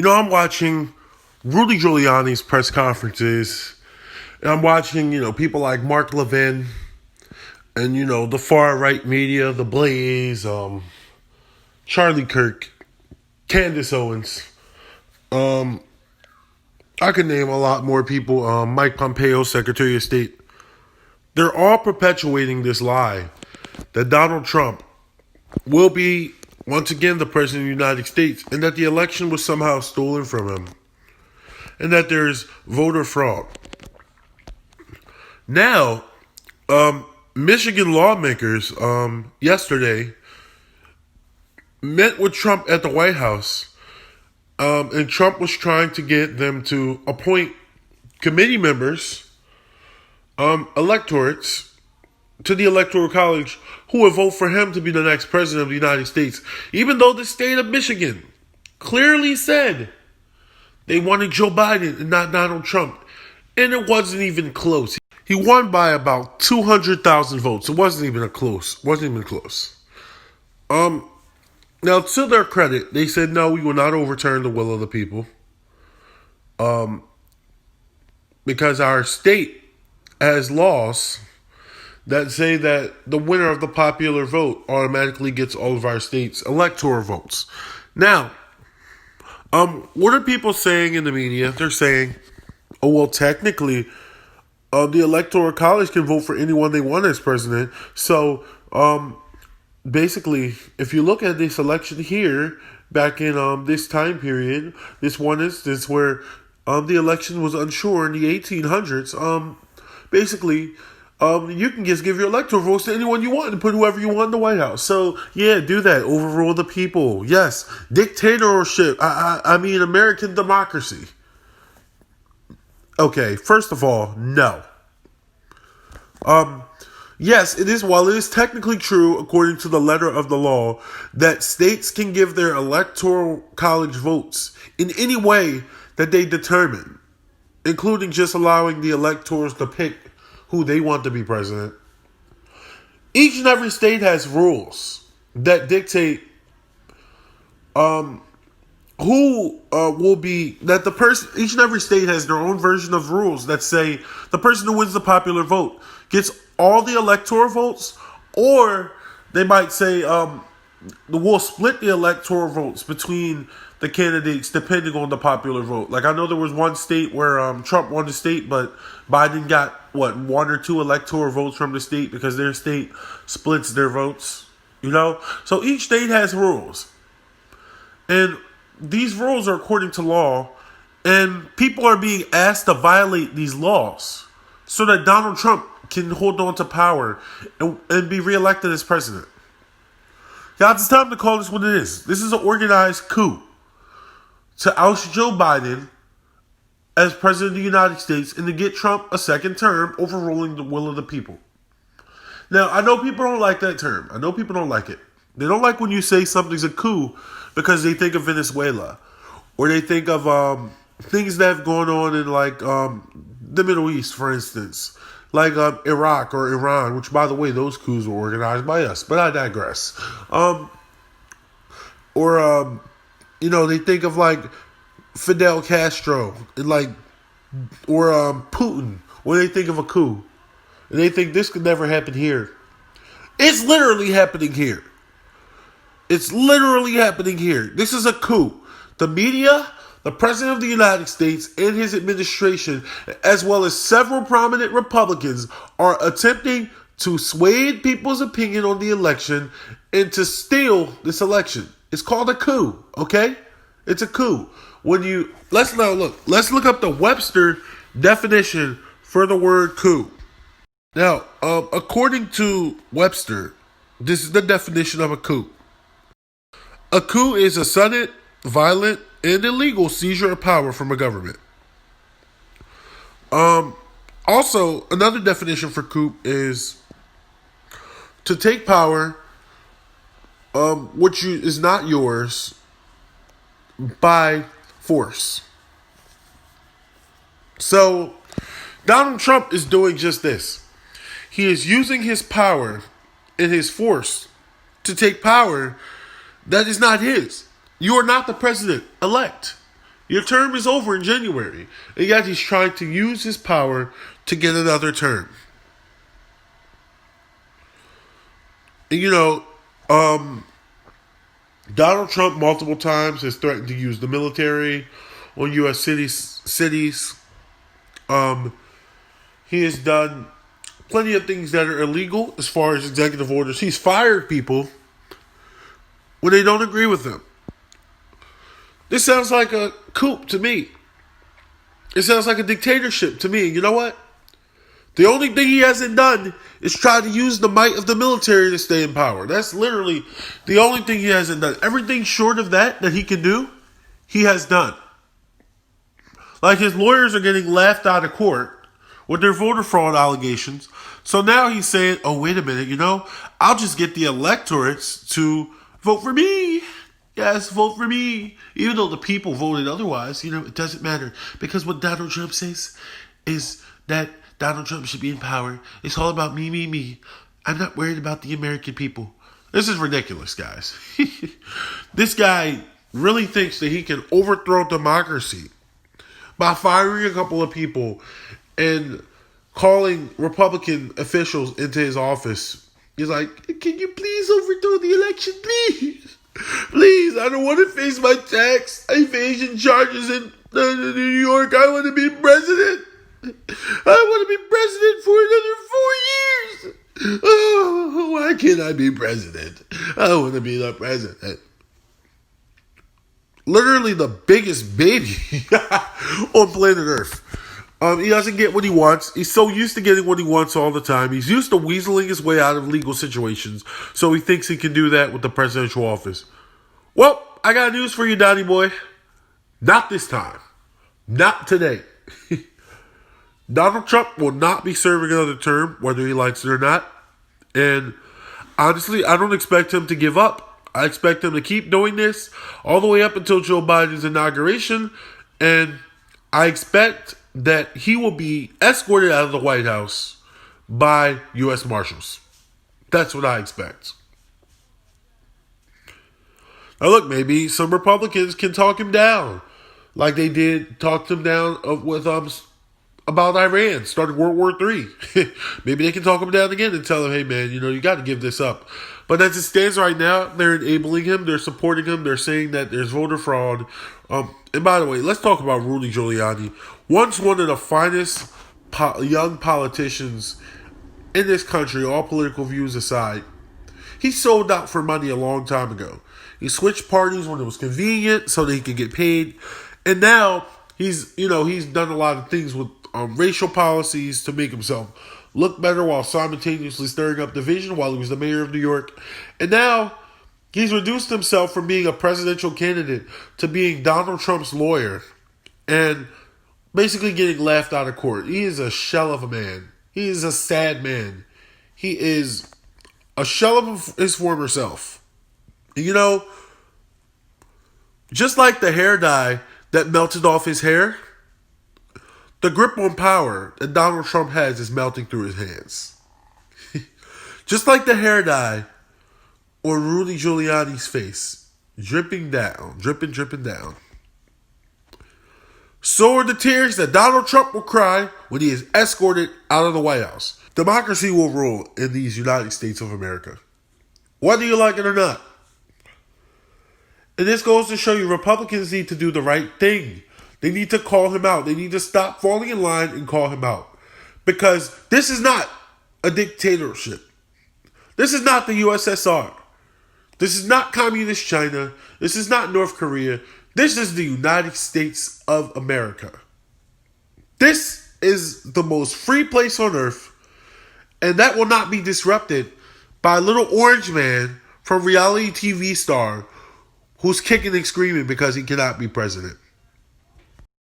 I'm watching Rudy Giuliani's press conferences, and I'm watching, people like Mark Levin and, the far right media, The Blaze, Charlie Kirk, Candace Owens. I could name a lot more people. Mike Pompeo, Secretary of State. They're all perpetuating this lie that Donald Trump will be once again the president of the United States, and that the election was somehow stolen from him, and that there's voter fraud. Now, Michigan lawmakers yesterday met with Trump at the White House, and Trump was trying to get them to appoint committee members, electorates, to the Electoral College who would vote for him to be the next president of the United States, even though the state of Michigan clearly said they wanted Joe Biden and not Donald Trump. And it wasn't even close. He won by about 200,000 votes. It wasn't even close. Now, to their credit, they said, no, we will not overturn the will of the people. Because our state has laws that say that the winner of the popular vote automatically gets all of our state's electoral votes. Now, what are people saying in the media? They're saying, oh, well, technically, the Electoral College can vote for anyone they want as president. So, basically, if you look at this election here, back in this time period, this one instance where the election was unsure in the 1800s, basically, you can just give your electoral votes to anyone you want and put whoever you want in the White House. So, yeah, do that. Overrule the people. Yes. Dictatorship. I mean, American democracy. Okay, first of all, no. Yes, it is. While it is technically true, according to the letter of the law, that states can give their electoral college votes in any way that they determine, including just allowing the electors to pick who they want to be president. Each and every state has rules that dictate who will be, that the person, each and every state has their own version of rules that say the person who wins the popular vote gets all the electoral votes, or they might say we'll split the electoral votes between the candidates depending on the popular vote. Like, I know there was one state where Trump won the state, but Biden got, one or two electoral votes from the state because their state splits their votes, So each state has rules. And these rules are according to law, and people are being asked to violate these laws so that Donald Trump can hold on to power and be reelected as president. Guys, it's time to call this what it is. This is an organized coup to oust Joe Biden as president of the United States and to get Trump a second term, overruling the will of the people. Now, I know people don't like that term. I know people don't like it. They don't like when you say something's a coup because they think of Venezuela, or they think of things that have gone on in the Middle East, for instance, like Iraq or Iran, which, by the way, those coups were organized by us. But I digress. They think of Fidel Castro and or Putin, or they think of a coup, and they think this could never happen here. It's literally happening here. It's literally happening here. This is a coup. The media, the President of the United States, and his administration, as well as several prominent Republicans, are attempting to sway people's opinion on the election and to steal this election. It's called a coup, okay? It's a coup. Let's look up the Webster definition for the word coup. Now, according to Webster, this is the definition of a coup. A coup is a sudden, violent, and illegal seizure of power from a government. Also, another definition for coup is to take power, which is not yours, by force. So, Donald Trump is doing just this. He is using his power and his force to take power that is not his. You are not the president-elect. Your term is over in January. And yet he's trying to use his power to get another term. And Donald Trump multiple times has threatened to use the military on U.S. cities. He has done plenty of things that are illegal as far as executive orders. He's fired people when they don't agree with him. This sounds like a coup to me. It sounds like a dictatorship to me. You know what? The only thing he hasn't done is try to use the might of the military to stay in power. That's literally the only thing he hasn't done. Everything short of that he can do, he has done. Like his lawyers are getting laughed out of court with their voter fraud allegations. So now he's saying, oh, wait a minute, I'll just get the electorates to vote for me. Yes, vote for me. Even though the people voted otherwise, it doesn't matter. Because what Donald Trump says is that Donald Trump should be in power. It's all about me, me, me. I'm not worried about the American people. This is ridiculous, guys. This guy really thinks that he can overthrow democracy by firing a couple of people and calling Republican officials into his office. He's like, can you please overthrow the election, please? Please, I don't want to face my tax evasion charges in New York. I want to be president. I want to be president for another 4 years. Oh, why can't I be president? I want to be the president. Literally the biggest baby on planet Earth. He doesn't get what he wants. He's so used to getting what he wants all the time. He's used to weaseling his way out of legal situations. So he thinks he can do that with the presidential office. Well, I got news for you, Donnie boy. Not this time. Not today. Donald Trump will not be serving another term, whether he likes it or not. And honestly, I don't expect him to give up. I expect him to keep doing this all the way up until Joe Biden's inauguration. And I expect that he will be escorted out of the White House by U.S. Marshals. That's what I expect. Now look, maybe some Republicans can talk him down. Like they did talk him down with about Iran, starting World War III. Maybe they can talk him down again and tell him, hey man, you got to give this up. But as it stands right now, they're enabling him, they're supporting him, they're saying that there's voter fraud. And by the way, let's talk about Rudy Giuliani. Once one of the finest young politicians in this country, all political views aside, he sold out for money a long time ago. He switched parties when it was convenient so that he could get paid. And now he's done a lot of things with racial policies to make himself look better while simultaneously stirring up division while he was the mayor of New York. And now he's reduced himself from being a presidential candidate to being Donald Trump's lawyer and basically getting laughed out of court. He is a shell of a man. He is a sad man. He is a shell of his former self. Just like the hair dye that melted off his hair, the grip on power that Donald Trump has is melting through his hands. Just like the hair dye on Rudy Giuliani's face, dripping down. So are the tears that Donald Trump will cry when he is escorted out of the White House. Democracy will rule in these United States of America, whether you like it or not. And this goes to show you Republicans need to do the right thing. They need to call him out. They need to stop falling in line and call him out. Because this is not a dictatorship. This is not the USSR. This is not communist China. This is not North Korea. This is the United States of America. This is the most free place on earth. And that will not be disrupted by a little orange man from reality TV star who's kicking and screaming because he cannot be president.